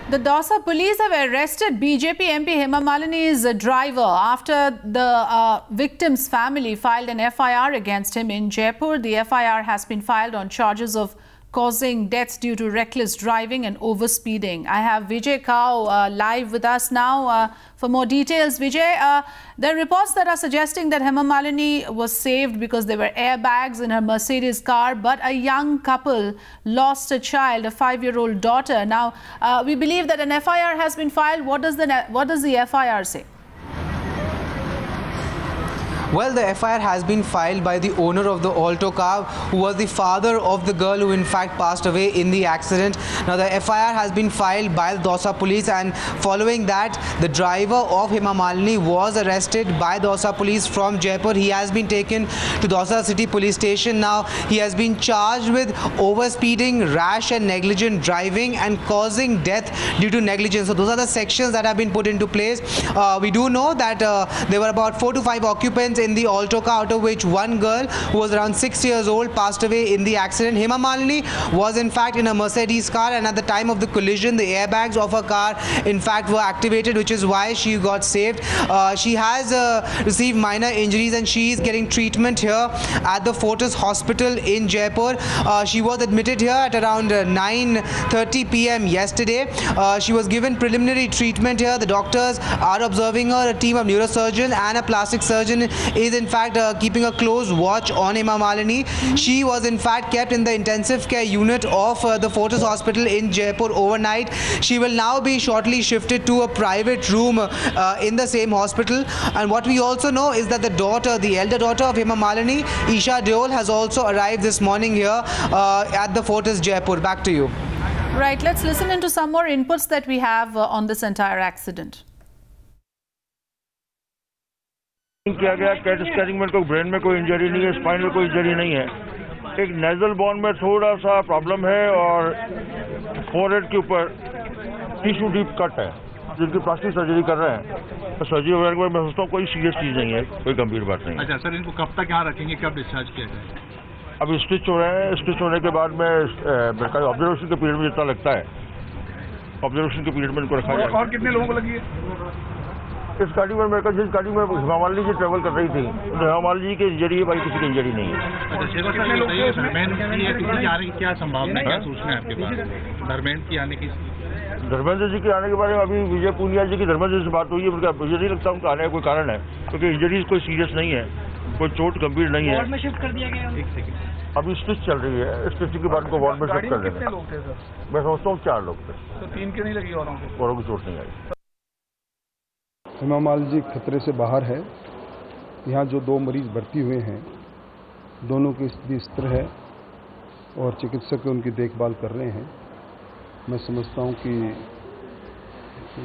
The Dausa police have arrested BJP MP Hema Malini's driver after the victim's family filed an FIR against him in Jaipur. The FIR has been filed on charges of causing deaths due to reckless driving and overspeeding. I have Vijay Kao live with us now for more details. Vijay, there are reports that are suggesting that Hema Malini was saved because there were airbags in her Mercedes car, but a young couple lost a child, a 5-year-old daughter. Now, we believe that an FIR has been filed. What does the FIR say? Well, the FIR has been filed by the owner of the Alto car, who was the father of the girl who in fact passed away in the accident. Now, the FIR has been filed by the Dausa police, and following that, the driver of Hema Malini was arrested by Dausa police from Jaipur. He has been taken to Dausa City Police Station. Now, he has been charged with overspeeding, rash and negligent driving and causing death due to negligence. So, those are the sections that have been put into place. We do know that there were about 4 to 5 occupants in the Alto car, out of which one girl who was around 6 years old passed away in the accident. Hema Malini was in fact in a Mercedes car, and at the time of the collision, the airbags of her car in fact were activated, which is why she got saved. She has received minor injuries and she is getting treatment here at the Fortis Hospital in Jaipur. She was admitted here at around 9:30 p.m. yesterday. She was given preliminary treatment here. The doctors are observing her. A team of neurosurgeons and a plastic surgeon is in fact keeping a close watch on Hema Malini. She was in fact kept in the intensive care unit of the Fortis Hospital in Jaipur overnight. She will now be shortly shifted to a private room in the same hospital. And what we also know is that the elder daughter of Hema Malini, Isha Deol, has also arrived this morning here at the Fortis Jaipur. Back to you. Right, let's listen into some more inputs that we have on this entire accident. किया गया cat scanning में कोई brain में कोई injury नहीं है, spinal कोई injury नहीं है। एक नेजल बोन में थोड़ा सा प्रॉब्लम है और फोरहेड के ऊपर टिश्यू डीप कट है, जिनकी प्लास्टिक सर्जरी कर रहे हैं। तो सर्जरी वगैरह में मैं सोचता हूँ कोई सीरियस चीज़ नहीं है, कोई गंभीर बात नहीं। अच्छा सर, इनको कब तक यहाँ रखेंगे, कब डिस्चार्ज किया जाए? अब स्टिच हो रहे हैं, स्टिच होने के बाद में मेरे ऑब्जर्वेशन के पीरियड में जितना लगता है, ऑब्जर्वेशन के पीरियड में इनको रखा जाए। और कितने लोगों को लगी है इस गाड़ी में? मेरे जिस गाड़ी में हेमा मालिनी जी ट्रेवल कर रही थी, हेमा मालिनी जी की इंजरी है, भाई किसी की इंजरी नहीं है। क्या संभावना है, क्या सूचना है आपके पास धर्मेंद्र की आने की? धर्मेंद्र जी के आने के बारे में अभी विजय पूनिया जी की धर्मेंद्र जी से बात हुई है। मुझे नहीं लगता उनका आने का कोई कारण है, क्योंकि इंजरीज कोई सीरियस नहीं है, कोई चोट गंभीर नहीं है। में शिफ्ट कर दिया गया, अभी स्टिच चल रही है, स्टिच के बाद उनको वार्ड में शिफ्ट कर देंगे। कितने लोग थे सर? मैं समझता हूँ 4 लोग थे। तो 3 क्यों नहीं लगी औरों की चोट नहीं आई। हेमा मालिनी जी खतरे से बाहर है। यहाँ जो 2 मरीज भर्ती हुए हैं, दोनों की स्थिति स्थिर है और चिकित्सक उनकी देखभाल कर रहे हैं। मैं समझता हूँ कि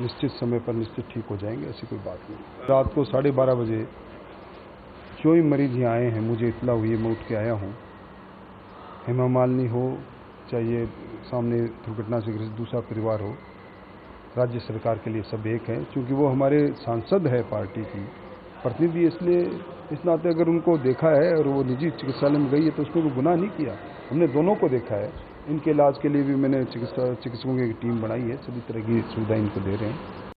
निश्चित समय पर निश्चित ठीक हो जाएंगे, ऐसी कोई बात नहीं। रात को 12:30 बजे जो ही मरीज यहाँ आए हैं, मुझे इत्तला हुई है, मैं उठ के आया हूँ। हेमा मालिनी हो, चाहे सामने दुर्घटना से ग्रस्त दूसरा परिवार हो, राज्य सरकार के लिए सब एक है। क्योंकि वो हमारे सांसद है, पार्टी की प्रतिनिधि, इसलिए इस नाते अगर उनको देखा है और वो निजी चिकित्सालय में गई है तो उसमें वो गुनाह नहीं किया। हमने दोनों को देखा है। इनके इलाज के लिए भी मैंने चिकित्सकों की एक टीम बनाई है, सभी तरह की सुविधा इनको दे रहे हैं।